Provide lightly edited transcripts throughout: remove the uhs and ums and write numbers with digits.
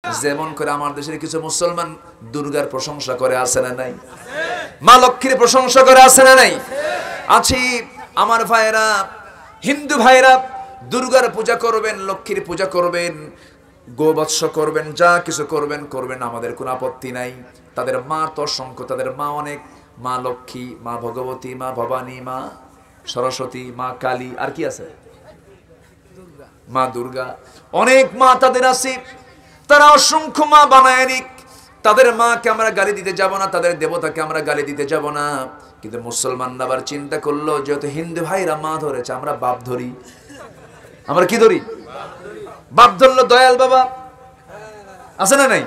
যেমন করে আমার দেশের কিছু মুসলমান দুর্গার প্রশংসা করে, আছে না নাই? মা লক্ষ্মীর প্রশংসা করে, আছে না নাই? আছি। আমার ভাইরা, হিন্দু ভাইরা দুর্গার পূজা করবেন, লক্ষ্মীর পূজা করবেন, গোবৎস করবেন, যা কিছু করবেন করবেন, আমাদের কোনো আপত্তি নাই। তাদের মা তো অসংখ্য, তাদের মা অনেক, মা লক্ষ্মী, মা ভগবতী, মা ভবানী, মা সরস্বতী, মা কালী, আর কি আছে? মা দুর্গা, অনেক মা তাদের আছে। তারা অসংখ্য মা বানায় নিক, তাদের মাকে আমরা গালি দিতে যাব না, তাদের দেবতাকে আমরা গালি দিতে যাব না। কিন্তু মুসলমানরা আবার চিন্তা করলো, যেহেতু হিন্দু ভাইরা মা ধরেছে, আমরা বাপ ধরি। আমরা কি ধরি? বাপ ধরলো দয়াল বাবা, আছে না নাই?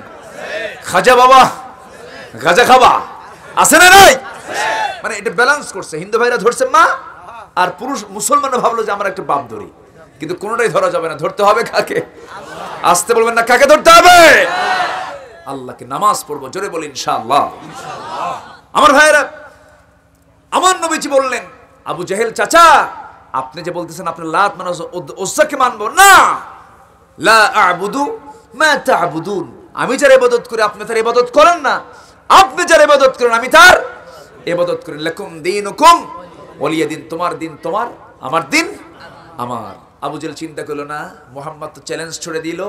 খাজা বাবা, গাজা খাবা, আছে না নাই? মানে এটা ব্যালেন্স করছে। হিন্দু ভাইরা ধরছে মা, আর পুরুষ মুসলমানরা ভাবলো যে আমরা একটা বাপ ধরি। কিন্তু কোনোটাই ধরা যাবে না, ধরতে হবে কাকে? আসতে বলবেন না, কাকে ধরতে হবে? আল্লাহকে। নামাজ পড়বো, জোরে বলি ইনশাআল্লাহ। আমার ভাইরা, আমার নবীজি বললেন, আবু জাহেল চাচা, আপনি যে বলতেছেন আপনি লাত মানাজ উজ্জাকে মানবো না, লা আ'বুদু মা তা'বুদুন, আমি যার ইবাদত করি আপনি তার ইবাদত করেন না, আপনি যার ইবাদত করেন আমি তার ইবাদত করি। লাকুম দীনুকুম ওয়ালিয়া দিন, তোমার দিন তোমার, আমার দিন আমার। আবু জাহেল চিন্তা করলো না, মুহাম্মদ তো চ্যালেঞ্জ ছড়ে দিল,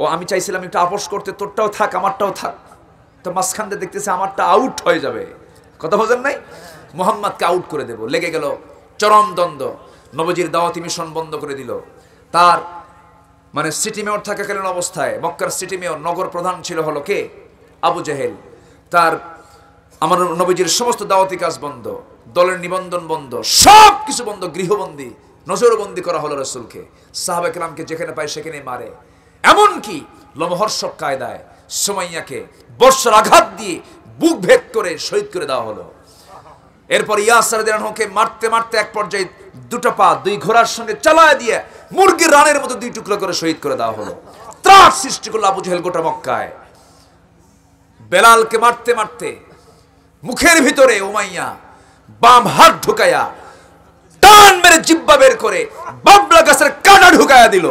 ও আমি চাইছিলাম একটু আপোষ করতে, তোরটাও থাক আমারটাও থাক, তো মাঝখান দিয়ে দেখতেছে আমারটা আউট হয়ে যাবে, কথা বোঝেন নাই? মুহাম্মদকে আউট করে দেব। লেগে গেল চরম দ্বন্দ্ব। নবীজির দাওয়াতি মিশন বন্ধ করে দিল। তার মানে সিটি মেয়র থাকাকালীন অবস্থায়, মক্কার সিটি মেয়র, নগর প্রধান ছিল হলো কে? আবু জাহেল। তার আমার নবীজির সমস্ত দাওয়াতি কাজ বন্ধ, দলের নিবন্ধন বন্ধ, সব কিছু বন্ধ, গৃহবন্দী, নজরবন্দি করা হলো রাসূলকে। সাহাবা কেরামকে যেখানে পায় সেখানে মারে। এমনকি লোমহর্ষক কায়দায় সুমাইয়াকে বর্ষার আঘাত দিয়ে বুক ভেদ করে শহীদ করে দেওয়া হলো। এরপর ইয়াসির রাদিয়াল্লাহু আনহুকে মারতে মারতে এক পর্যায়ে দুটো পা দুই ঘোড়ার সঙ্গে চালায় দিয়ে মুরগির রানের মতো দুই টুকরো করে শহীদ করে দেওয়া হলো। ত্রাস সৃষ্টি করলো আবু জাহেল গোটা মক্কায়। বেলালকে মারতে মারতে মুখের ভিতরে উমাইয়া বাম হাত ঢুকায়া টান মেরে জিহ্বা বের করে বাবলা গাছের কাঁটা ঢুকায়া দিল।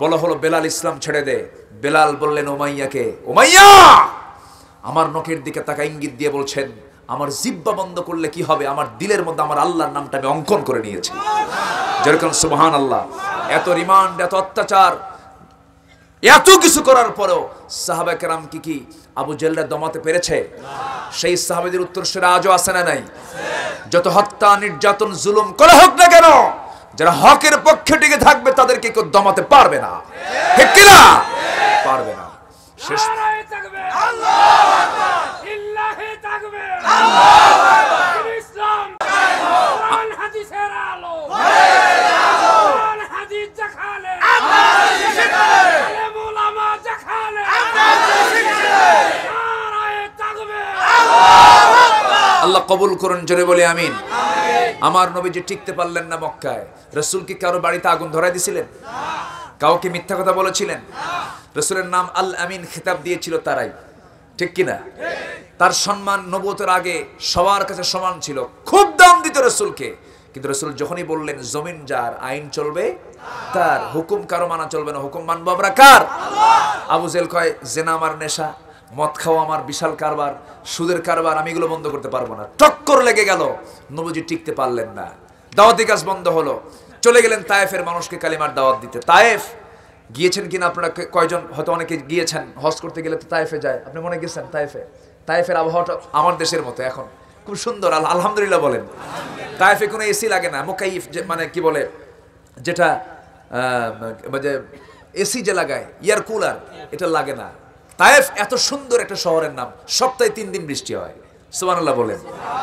বলা হলো বেলাল ইসলাম ছেড়ে দে। বেলাল বললেন উমাইয়াকে, উমাইয়া, আমার নখের দিকে তাকা ইঙ্গিত দিয়ে বলছেন, আমার জিহ্বা বন্ধ করলে কি হবে? আমার দিলের মধ্যে আমার আল্লাহর নামটা আমি অঙ্কন করে নিয়েছি। যেরকম সুবহানাল্লাহ। এত রিমান্ড, এত অত্যাচার, এত কিছু করার পরেও সাহাবা কেরাম কি আবু জাহেলরা দমাতে পেরেছে? সেই সাহাবাদের উত্তরসূরি আজও আছে না নাই? যত হত্যা, নির্যাতন, জুলুম করা হোক না কেন, যারা হকের পক্ষে টিকে থাকবে তাদেরকে কেউ দমাতে পারবে না। ঠিক কি না? পারবে না। শেষ আল্লাহ কবুল করুন, জোরে বলি আমিন। আমার নবীজি টিকতে পারলেন না মক্কায়। রাসূল কি কারো বাড়িতে আগুন ধরাই দিছিলেন? কাউকে মিথ্যা কথা বলেছিলেন? রাসূলের নাম আল আমিন খেতাব দিয়েছিল তারাই, ঠিক কিনা? তার সম্মান নবুয়তের আগে সবার কাছে সমান ছিল, খুব দাম দিত রাসূলকে। কিন্তু রাসূল যখনই বললেন জমিন যার, আইন চলবে তার, হুকুম কারো মানা চলবে না, হুকুম মানবো আমরা কার? আবু জাহেল কয়, জেনা আমার নেশা, মদ খাওয়া আমার বিশাল কারবার, সুদের কারবার, আমি এগুলো বন্ধ করতে পারবো না। টক্কর লেগে গেল, নবীজি টিকতে পারলেন না, দাওয়াতি কাজ বন্ধ হলো। চলে গেলেন তায়েফের মানুষকে কালিমার দাওয়াত দিতে। তায়েফ গিয়েছেন কিনা আপনারা কয়জন? হয়তো অনেকে গিয়েছেন, হজ করতে গেলে তো তায়েফে যায়। আপনি মনে গেছেন তায়েফে? তায়েফের আবহাওয়াটা আমার দেশের মতো এখন খুব সুন্দর, আলহামদুলিল্লাহ বলেন। তায়েফে কোনো এসি লাগে না, মুকাইফ মানে কি বলে যেটা এসি যে লাগায়, এয়ার কুলার, এটা লাগে না। তায়েফ এত সুন্দর একটা শহরের নাম, সপ্তাহে 3 দিন বৃষ্টি হয়। সুবহানাল্লাহ বলেন।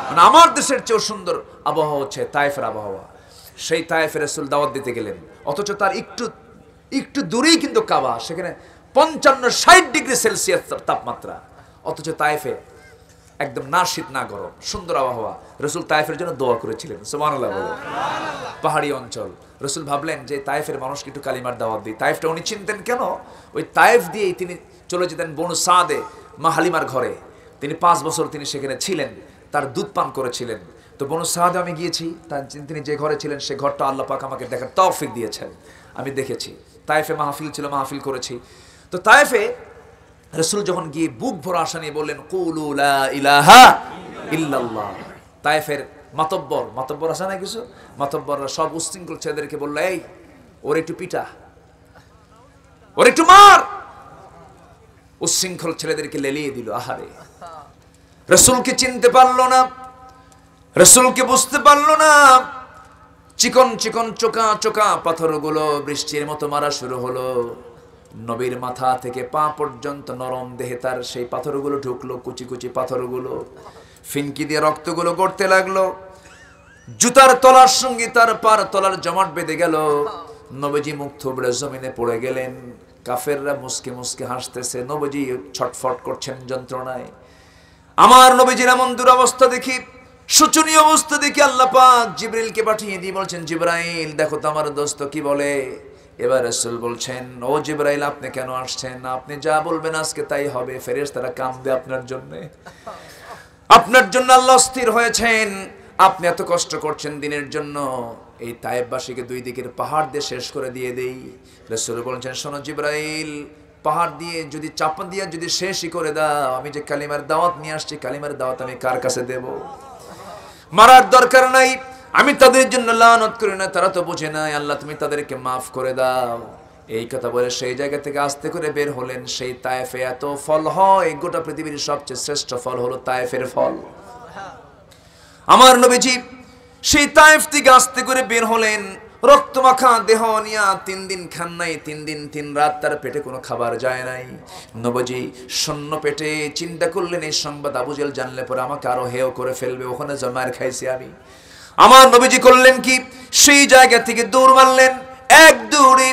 মানে আমার দেশের চেয়েও সুন্দর আবহাওয়া হচ্ছে তায়েফের আবহাওয়া। সেই তায়েফে রাসূল দাওয়াত দিতে গেলেন, অথচ তার একটু দূরেই কিন্তু কাবা, সেখানে 55-60 ডিগ্রি সেলসিয়াস তাপমাত্রা, অথচ তায়েফে একদম না শীত না গরম, সুন্দর আবহাওয়া। রাসূল তায়েফের জন্য দোয়া করেছিলেন। সুবহানাল্লাহ বলেন। পাহাড়ি অঞ্চল। রাসূল ভাবলেন যে তায়েফের মানুষকে একটু কালিমার দাওয়াত দিই। তায়েফটা উনি চিনতেন কেন? ওই তায়েফ দিয়েই তিনি চলে যেতেন বনু সাদে, মা হালিমার ঘরে। তিনি 5 বছর তিনি সেখানে ছিলেন, তার দুধ পান করেছিলেন। তো বনু সাদে আমি গিয়েছি, তিনি যে ঘরে ছিলেন সে ঘরটা আল্লাহ পাক আমাকে দেখার তৌফিক দিয়েছেন, আমি দেখেছি। তায়েফে মাহফিল ছিল, মাহফিল করেছি। তো তায়েফে রাসূল যখন গিয়ে বুক ভরা আশা নিয়ে বললেন কুলু লা ইলাহা ইল্লাল্লাহ, তায়েফের মাতব্বর আছে না কিছু, মাতব্বররা সব উশৃঙ্খল ছেলেদেরকে বলল, এই ওর একটু পিটা, ওর একটু মার। উশৃঙ্খল ছেলেদেরকে লেলিয়ে দিল। আহারে, রাসূলকে চিনতে পারলো না, রাসূলকে বুঝতে পারলো না। চিকন চিকন চোকা চোকা পাথরগুলো বৃষ্টির মতো মারা শুরু হলো। নবীর মাথা থেকে পা পর্যন্ত নরম দেহে তার সেই পাথরগুলো ঢুকলো, কুচি কুচি পাথরগুলো ফিনকি দিয়ে রক্তগুলো গড়তে লাগলো। জুতার তলার সঙ্গে তার পার তলার জমাট বেঁধে গেল। নবীজি মুখ থুবড়ে জমিনে পড়ে গেলেন। কাফেররা মুসকে মুসকে হাসতেছে, নবীজি ছটফট করছেন যন্ত্রণায়। আমার নবীজির এমন দুরবস্থা দেখি, শোচনীয় অবস্থা দেখি আল্লাহ পাক জিবরিলকে পাঠিয়ে দিয়ে বলছেন, জিবরাইল দেখো তো আমার দোস্ত কি বলে। এবার রাসূল বলছেন, ও জিবরাইল আপনি কেন আসছেন? আপনি যা বলবেন আজকে তাই হবে। ফেরেশতারা কাঁদবে আপনার জন্য, আপনার জন্য আল্লাহ স্থির হয়েছেন। আপনি এত কষ্ট করছেন দিনের জন্য, এই তায়েফবাসীকে দুই দিকের পাহাড় দিয়ে শেষ করে দিয়ে দেই। রাসূল বলছেন, শোনো জিবরাইল, পাহাড় দিয়ে যদি চাপা দিয়ে যদি শেষই করে দাও, আমি যে কালিমার দাওয়াত নিয়ে আসছি, কালিমার দাওয়াত আমি কার কাছে দেব? মারার দরকার নাই, আমি তাদের জন্য লানত করি না, তারা তো বুঝে নাই। আল্লাহ তুমি তাদেরকে মাফ করে দাও। এই কথা বলে সেই জায়গা থেকে আস্তে করে বের হলেন। সেই তায়েফে এত ফল হয়, গোটা পৃথিবীর সবচেয়ে শ্রেষ্ঠ ফল হলো তায়েফের ফল। আমার নবীজি সেই তায়েফ থেকে আস্তে করে বের হলেন, রক্তমাখা দেহ নিয়া 3 দিন খান নাই, 3 দিন 3 রাত তার পেটে কোনো খাবার যায় নাই। নবীজি শূন্য পেটে চিন্তা করলেন, এই সংবাদ আবু জেহেল জানলে পরে আমাকে আরো হেয় করে ফেলবে, ওখানে জমায়ের খাইছি আমি। আমার নবীজি করলেন কি, সেই জায়গা থেকে দৌড় মারলেন। এক দৌড়ে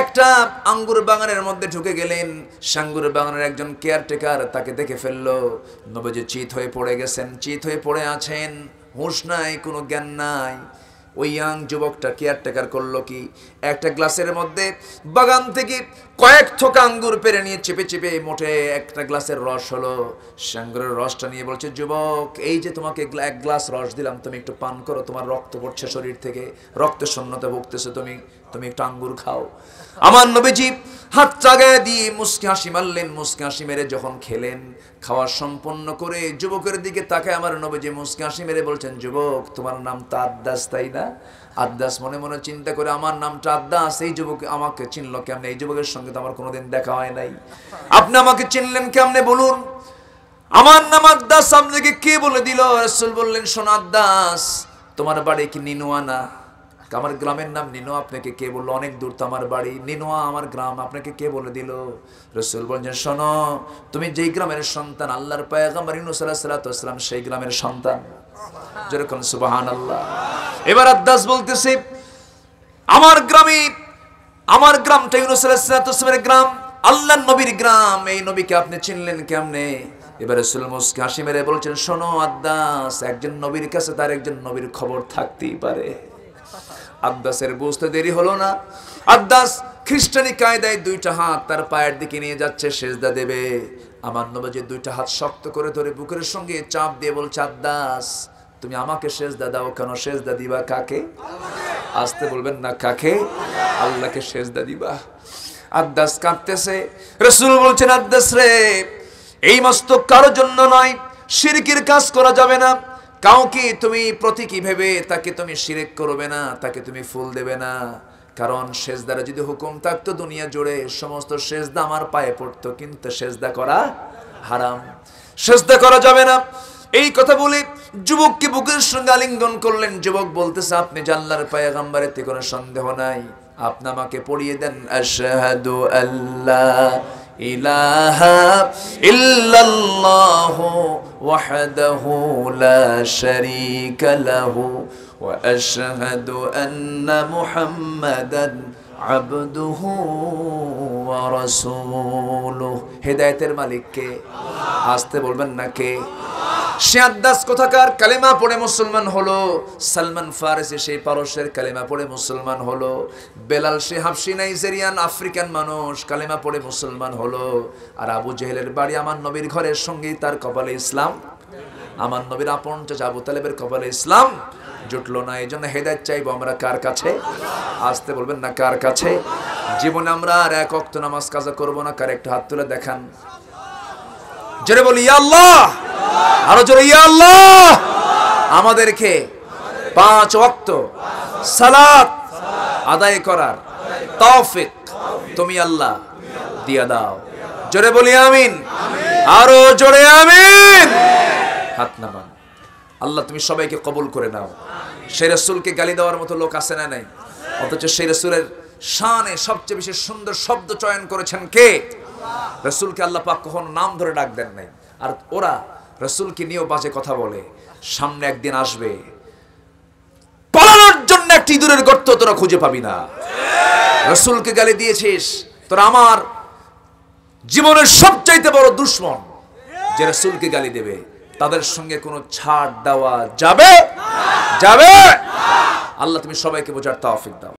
একটা আঙ্গুর বাগানের মধ্যে ঢুকে গেলেন। আঙ্গুর বাগানের একজন কেয়ারটেকার তাকে দেখে ফেললো। নবীজি চিত হয়ে পড়ে গেছেন, চিত হয়ে পড়ে আছেন, হুঁশ নাই, কোনো জ্ঞান নাই। ওই ইয়াং যুবকটা কেয়ারটেকার করলো কি, একটা গ্লাসের মধ্যে বাগান থেকে কয়েক থোকা আঙ্গুর পেরে নিয়ে চেপে চেপে মোটে একটা গ্লাসের রস হলো। আঙ্গুরের রসটা নিয়ে বলছে, যুবক এই যে তোমাকে 1 গ্লাস রস দিলাম, তুমি একটু পান করো, তোমার রক্ত পড়ছে শরীর থেকে, রক্ত শূন্যতা ভুগতেছে, তুমি একটু আঙ্গুর খাও। আমার নবীজি হাত চাগায় দিয়ে মুস্কি হাসি মারলেন। মুস্কি হাসি মেরে যখন খেলেন, খাওয়া সম্পন্ন করে যুবকের দিকে তাকায় আমার নবীজি মুস্কি হাসি মেরে বলছেন, যুবক তোমার নামটা আদ্দাস তাই না? আদ্দাস মনে মনে চিন্তা করে, আমার নামটা আদ্দাস, এই যুবক আমাকে চিনল কেমনে? এই যুবকের সঙ্গে তো আমার কোনোদিন দেখা হয় নাই, আপনি আমাকে চিনলেন কেমনে বলুন? আমার নাম আদ্দাস, আপনাকে কে বলে দিল? রাসূল বললেন, শোনো আদ্দাস, তোমার বাড়ি কি নিনোয়ানা? আমার গ্রামের নাম নিনোয়া, আপনাকে কে বললো? অনেক দূর তো আমার বাড়ি, নিনোয়া আমার গ্রাম, আপনাকে কে বলে দিল? রাসূল বলছেন, শোনো, তুমি যেই গ্রামের সন্তান, আল্লাহর পয়গম্বর ইউনূস আলাইহিস সালাতু ওয়াস সালাম সেই গ্রামের সন্তান। যেরকম সুবহানাল্লাহ। এবার আদ্দাস বলতেছে, আমার গ্রামটা ইউনূস আলাইহিস সালাতু ওয়াস সালামের গ্রাম, আল্লাহর নবীর গ্রাম, এই নবীকে আপনি চিনলেন কেমনে? এবার রাসূল মুস্কি হাসি মেরে বলছেন, শোনো আদ্দাস, একজন নবীর কাছে তার একজন নবীর খবর থাকতেই পারে। আদ্দাসের বুঝতে দেরি হলো না। আদ্দাস খ্রিস্টানি কায়দায় 2টা হাত তার পায়ের দিকে নিয়ে যাচ্ছে, সেজদা দেবে। আমার নবীজি 2টা হাত শক্ত করে ধরে বুকের সঙ্গে চাপ দিয়ে বলছে, আদ্দাস তুমি আমাকে সেজদা দাও কেন? সেজদা দিবা কাকে? আসতে বলবেন না, কাকে? আল্লাহকে সেজদা দিবা। আদ্দাস কাঁদতেছে। রাসূল বলছেন, আদ্দাস রে, এই মস্তক কারোর জন্য নয়, শিরকের কাজ করা যাবে না। কাউকে তুমি প্রতীকী ভেবে তাকে তুমি শিরক করবে না, তাকে তুমি ফুল দেবে না। কারণ সেজদার যদি হুকুম থাকতো দুনিয়া জুড়ে সমস্ত সেজদা আমার পায়ে পড়তো, কিন্তু সেজদা করা হারাম, সেজদা করা যাবে না। এই কথা বলে যুবককে বুকের সঙ্গে আলিঙ্গন করলেন। যুবক বলতেছে, আপনি যে আল্লাহর পয়গম্বর, এতে কোনো সন্দেহ নাই, আপনি আমাকে পড়িয়ে দেন, আশহাদু আল্লা ইলাহা ইল্লাল্লাহু ওয়াহদাহু লা শারীকা লাহু ওয়া আশহাদু আন্না মুহাম্মাদান আবদুহু ওয়া রাসূলুহু। হেদায়েতের মালিক কে? আসতে বলবেন না কে? সে আদ্দাস কোথাকার কালেমা পড়ে মুসলমান হলো। সালমান ফারসি সেই পারস্যের কালেমা পড়ে মুসলমান হলো। বেলাল সে হাবশি নাইজেরিয়ান আফ্রিকান মানুষ কালেমা পড়ে মুসলমান হলো। আর আবু জেহেলের বাড়ি আমার নবীর ঘরের সঙ্গেই তার কপালে ইসলাম। আমার নবীর আপন চাচা আবু তালেবের কপালে ইসলাম জুটলো না। এই জন্য হেদায়েত চাইবো আমরা কার কাছে? আসতে বলবেন না, কার কাছে? জীবনে আমরা আর এক ওয়াক্ত নামাজ কাজা করব না। কার একটা হাত তুলে দেখান, জোরে বলি ইয়া আল্লাহ, আরো জোরে ইয়া আল্লাহ। আমাদেরকে 5 ওয়াক্ত সালাত আদায় করার তৌফিক তুমি আল্লাহ দিয়া দাও। জোরে বলি আমিন, আরো জোরে আমিন। হাত নামান। আল্লাহ তুমি সবাইকে কবুল করে নাও। সেই রাসূলকে গালি দেওয়ার মতো লোক আছে না নাই? অথচ সেই রাসূলের শানে সবচেয়ে বেশি সুন্দর শব্দ চয়ন করেছেন কে? রাসূলকে আল্লাহ পাক কখনো নাম ধরে ডাক দেন নাই। আর ওরা রাসূলকে নিয়েও বাজে কথা বলে। সামনে একদিন আসবে, পালানোর জন্য একটি ইঁদুরের গর্ত তোরা খুঁজে পাবি না। রাসূলকে গালি দিয়েছিস, তোরা আমার জীবনের সবচাইতে বড় দুশমন। যে রাসূলকে গালি দেবে তাদের সঙ্গে কোনো ছাড় দেওয়া যাবে? আল্লাহ তুমি সবাইকে বোঝার তৌফিক দাও।